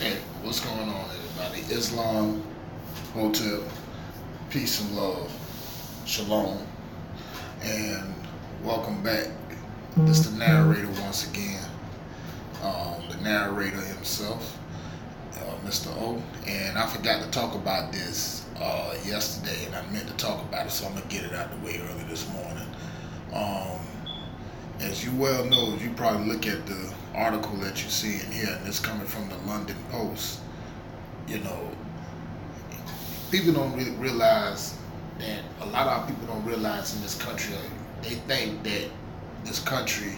Hey, what's going on, everybody? Islam, Hotel, peace and love, shalom, and welcome back. This is the narrator once again, the narrator himself, Mr. O. And I forgot to talk about this yesterday, and I meant to talk about it, so I'm gonna get it out the way early this morning. Um, as you well know, you probably look at the article that you see in here, and it's coming from the London Post. You know, people don't really realize that a lot of our people don't realize in this country, they think that this country,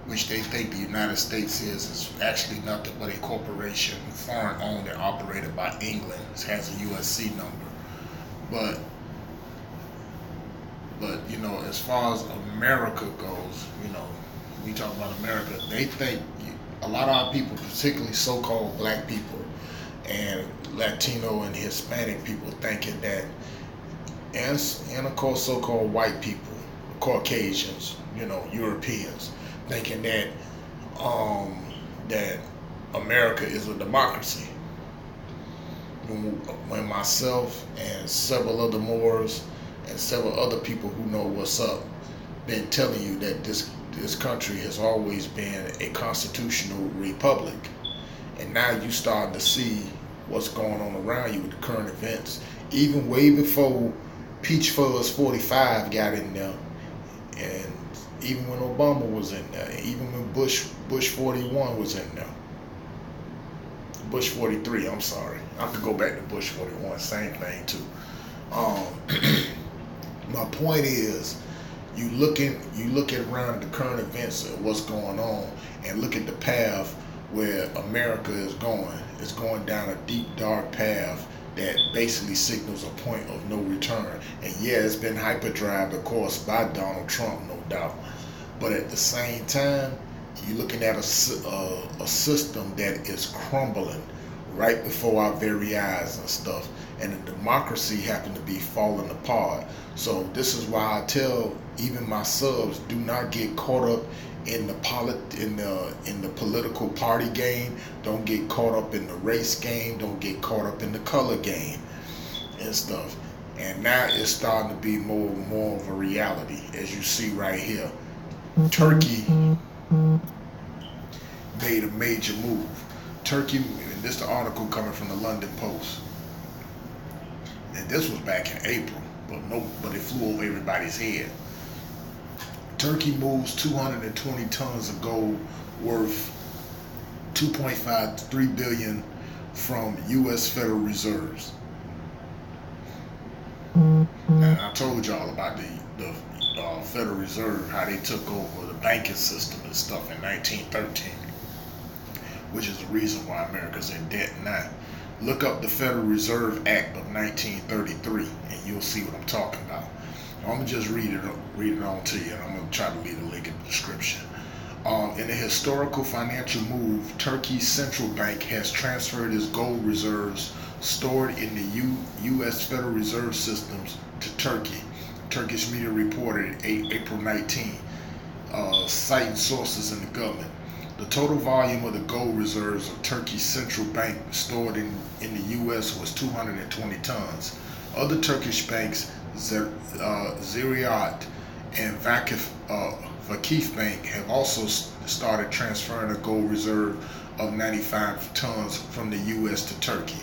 which they think the United States is actually nothing but a corporation, foreign owned and operated by England. It has a USC number. But as far as America goes, we talk about America, they think a lot of our people, particularly so-called black people and Latino and Hispanic people, thinking that, and of course so-called white people, Caucasians, Europeans, thinking that that America is a democracy. When myself and several other Moors and several other people who know what's up been telling you that this country has always been a constitutional republic, and now you starting to see what's going on around you with the current events. Even way before Peach Fuzz 45 got in there, and even when Obama was in there, even when Bush 41 was in there, Bush 43, I'm sorry, I could go back to Bush 41, same thing too. Um, my point is, you look at around the current events of what's going on, and look at the path where America is going. It's going down a deep, dark path that basically signals a point of no return. And yeah, it's been hyperdrived, of course, by Donald Trump, no doubt. But at the same time, you're looking at a system that is crumbling right before our very eyes and stuff. And the democracy happened to be falling apart. So this is why I tell even my subs, do not get caught up in the political party game. Don't get caught up in the race game. Don't get caught up in the color game and stuff. And now it's starting to be more of a reality, as you see right here. Turkey made a major move. Turkey, and this is the article coming from the London Post, and this was back in April, but it flew over everybody's head. Turkey moves 220 tons of gold worth 2.53 billion from U.S. Federal Reserves. And I told y'all about the Federal Reserve, how they took over the banking system and stuff in 1913, which is the reason why America's in debt now. Look up the Federal Reserve Act of 1933, and you'll see what I'm talking about. I'm gonna just read it on to you, and I'm gonna try to leave a link in the description. In a historical financial move, Turkey's central bank has transferred its gold reserves stored in the U.S. Federal Reserve systems to Turkey. Turkish media reported April 19, citing sources in the government. The total volume of the gold reserves of Turkey's central bank stored in the U.S. was 220 tons. Other Turkish banks, Ziraat and Vakif Bank, have also started transferring a gold reserve of 95 tons from the U.S. to Turkey.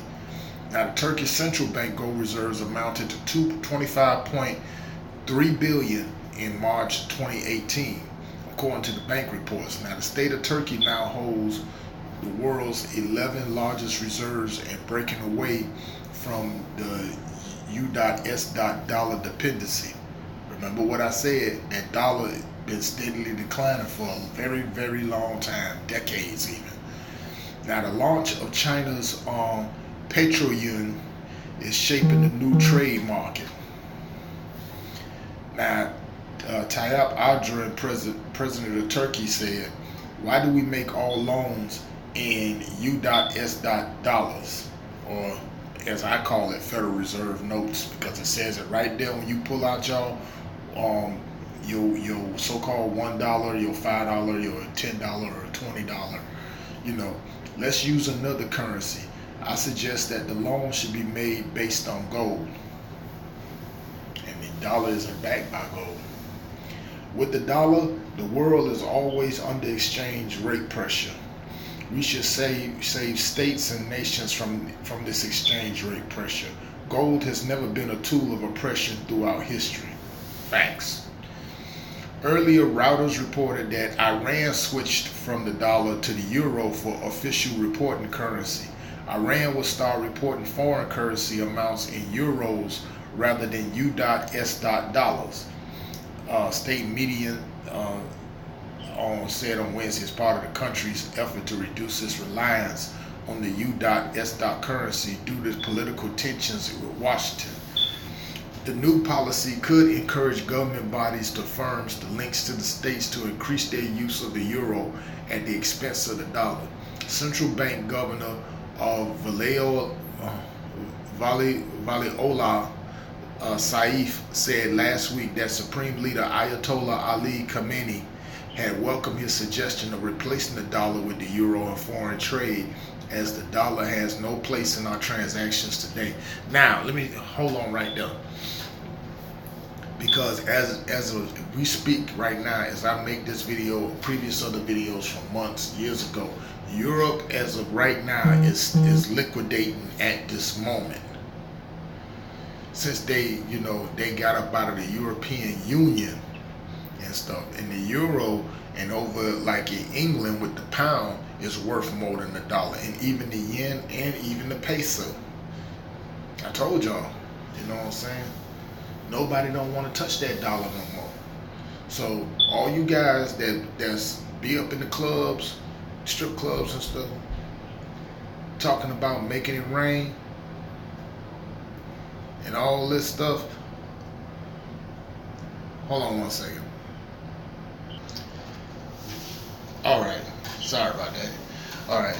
Now, the Turkish central bank gold reserves amounted to 25.3 billion in March 2018. According to the bank reports. Now, the state of Turkey now holds the world's 11 largest reserves, and breaking away from the U.S. dollar dependency. Remember what I said, that dollar has been steadily declining for a very, very long time, decades even. Now, the launch of China's Petroyuan is shaping the new trade market. Now, Tayyip Erdogan, president of Turkey, said, "Why do we make all loans in U.S. dollars, or as I call it, Federal Reserve notes?" Because it says it right there when you pull out your so-called $1, your $5, your $10, or $20. Let's use another currency. I suggest that the loan should be made based on gold. And the dollar isn't backed by gold. With the dollar, the world is always under exchange rate pressure. We should save states and nations from this exchange rate pressure. Gold has never been a tool of oppression throughout history. Facts. Earlier, Reuters reported that Iran switched from the dollar to the euro for official reporting currency. Iran will start reporting foreign currency amounts in euros rather than U.S. dollars. State media said on Wednesday as part of the country's effort to reduce its reliance on the U.S. currency due to political tensions with Washington. The new policy could encourage government bodies to firms the links to the states to increase their use of the euro at the expense of the dollar. Central Bank Governor Valiola Saif said last week that Supreme Leader Ayatollah Ali Khamenei had welcomed his suggestion of replacing the dollar with the euro in foreign trade, as the dollar has no place in our transactions today. Now, let me hold on right there, because as we speak right now, as I make this video, previous other videos from months, years ago, Europe as of right now is liquidating at this moment. Since they got up out of the European Union and stuff, and the euro, and over like in England with the pound, is worth more than the dollar, and even the yen and even the peso. I told y'all, you know what I'm saying? Nobody don't want to touch that dollar no more. So all you guys that's be up in the clubs, strip clubs and stuff, talking about making it rain and all this stuff. Hold on one second. All right, sorry about that. All right,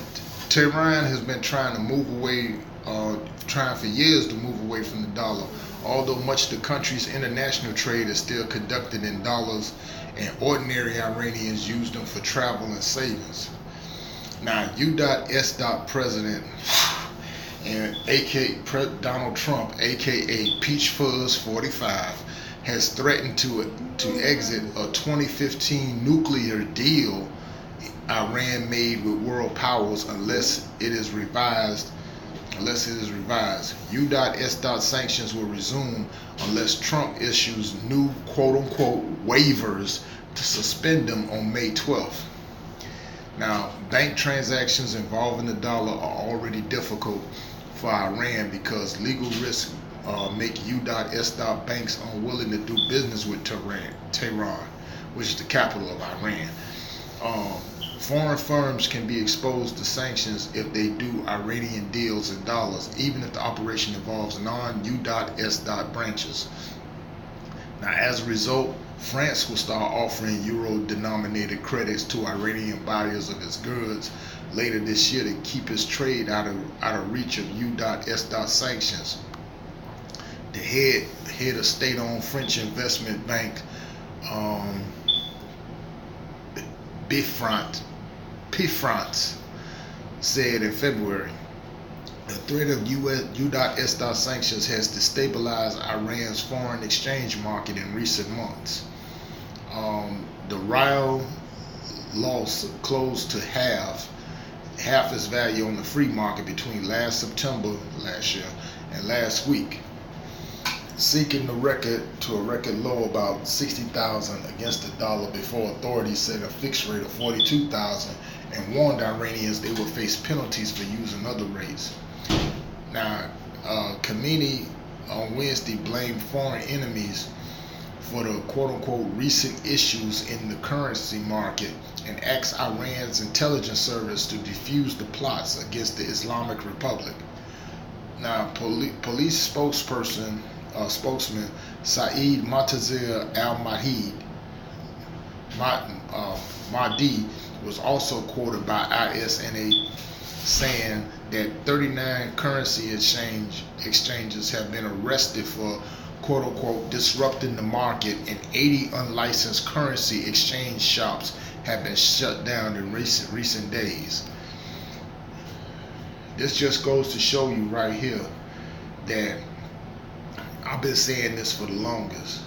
Tehran has been trying to move away, trying for years to move away from the dollar. Although much of the country's international trade is still conducted in dollars, and ordinary Iranians use them for travel and savings. Now, U.S. President and Donald Trump, aka Peach Fuzz 45, has threatened to exit a 2015 nuclear deal Iran made with world powers unless it is revised. U.S. sanctions will resume unless Trump issues new quote-unquote waivers to suspend them on May 12th. Now, bank transactions involving the dollar are already difficult for Iran because legal risks make U.S. banks unwilling to do business with Tehran, which is the capital of Iran. Foreign firms can be exposed to sanctions if they do Iranian deals in dollars, even if the operation involves non-U.S. branches. Now, as a result, France will start offering euro-denominated credits to Iranian buyers of its goods later this year to keep its trade out of reach of U.S. sanctions. The head of state-owned French investment bank, Bpifrance, said in February, the threat of U.S. sanctions has destabilized Iran's foreign exchange market in recent months. The rial lost close to half its value on the free market between last September last year and last week, sinking the record to a record low about 60,000 against the dollar before authorities set a fixed rate of 42,000 and warned Iranians they would face penalties for using other rates. Now, Khamenei on Wednesday blamed foreign enemies for the quote-unquote recent issues in the currency market and asked Iran's intelligence service to defuse the plots against the Islamic Republic. Now, police spokesman Saeed Montazir Mahdi was also quoted by ISNA saying that 39 currency exchanges have been arrested for quote-unquote disrupting the market, and 80 unlicensed currency exchange shops have been shut down in recent days. This just goes to show you right here that I've been saying this for the longest.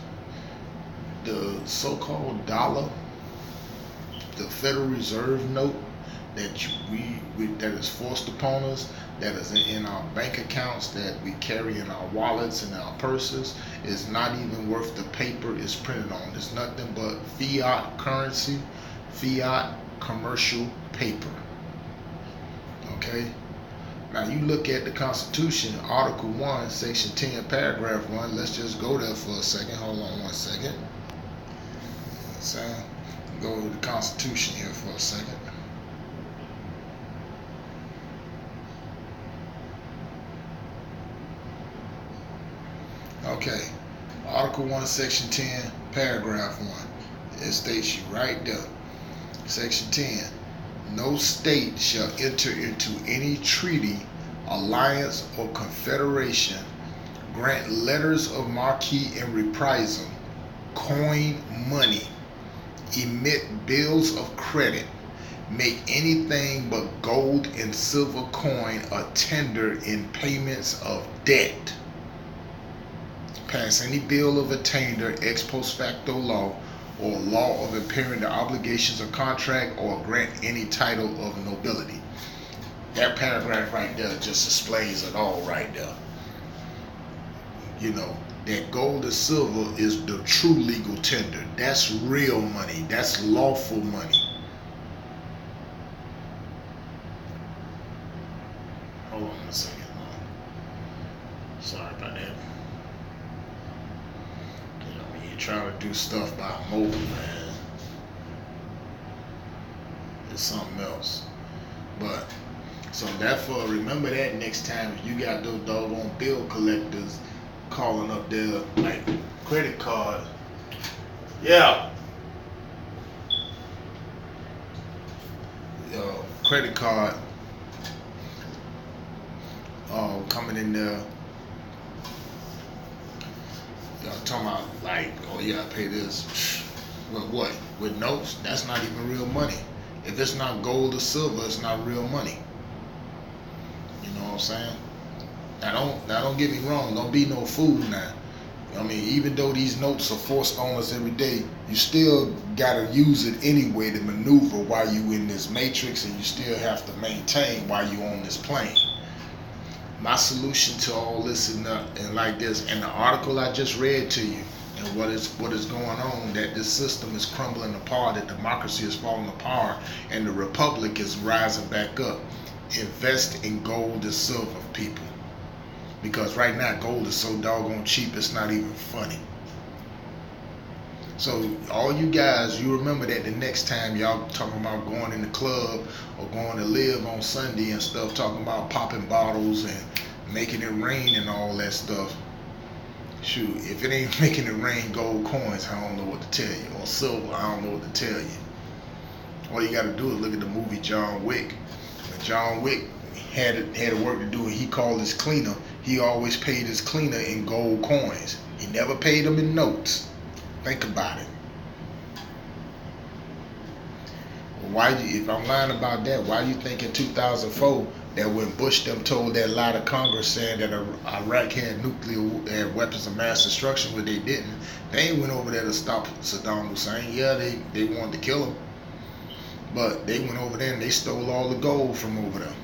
The so-called dollar, the Federal Reserve note that that is forced upon us, that is in our bank accounts, that we carry in our wallets and our purses, is not even worth the paper it's printed on. It's nothing but fiat currency, fiat commercial paper. Okay? Now you look at the Constitution, Article 1, Section 10, Paragraph 1. Let's just go there for a second. Hold on one second. So, go to the Constitution here for a second. Okay, Article 1, Section 10, Paragraph 1. It states you right there. Section 10. No state shall enter into any treaty, alliance, or confederation, grant letters of marque and reprisal, coin money, emit bills of credit, make anything but gold and silver coin a tender in payments of debt, pass any bill of attainder ex post facto law, or law of impairing the obligations of contract, or grant any title of nobility. That paragraph right there just explains it all right there. You know, that gold and silver is the true legal tender. That's real money. That's lawful money. Hold on a second. Sorry about that. You know, when you try to do stuff by mobile, man, it's something else. But, so therefore, remember that next time you got those doggone bill collectors calling up their, like, credit card. Yeah. Credit card coming in there. Talking about, like, oh yeah, I pay this. With what? With notes? That's not even real money. If it's not gold or silver, it's not real money. You know what I'm saying? Now don't get me wrong. Don't be no fool now. I mean, even though these notes are forced on us every day, you still gotta use it anyway to maneuver while you in this matrix, and you still have to maintain while you on this plane. My solution to all this and like this, and the article I just read to you, and what is going on, that this system is crumbling apart, that democracy is falling apart, and the republic is rising back up. Invest in gold and silver, people. Because right now gold is so doggone cheap, it's not even funny. So all you guys, you remember that the next time y'all talking about going in the club or going to live on Sunday and stuff, talking about popping bottles and making it rain and all that stuff. Shoot, if it ain't making it rain gold coins, I don't know what to tell you. Or silver, I don't know what to tell you. All you got to do is look at the movie John Wick. When John Wick had work to do, and he called his cleaner, he always paid his cleaner in gold coins. He never paid him in notes. Think about it. Why, if I'm lying about that, why do you think in 2004 that when Bush them told that lie to Congress saying that Iraq had nuclear weapons of mass destruction, but they didn't, they went over there to stop Saddam Hussein. Yeah, they wanted to kill him, but they went over there and they stole all the gold from over there,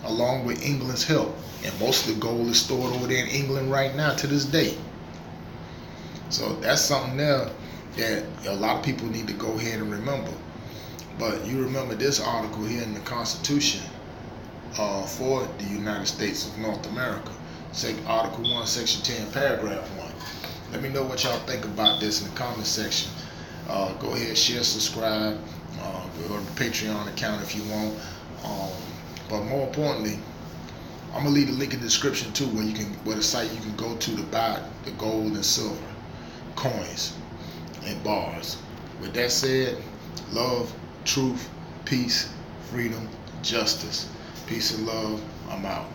along with England's help. And most of the gold is stored over there in England right now to this day. So that's something there that a lot of people need to go ahead and remember. But you remember this article here in the Constitution for the United States of North America. Article 1, Section 10, Paragraph 1. Let me know what y'all think about this in the comment section. Go ahead, share, subscribe. Go to the Patreon account if you want. But more importantly, I'm gonna leave the link in the description too, where the site you can go to buy the gold and silver coins and bars. With that said, love, truth, peace, freedom, justice. Peace and love. I'm out.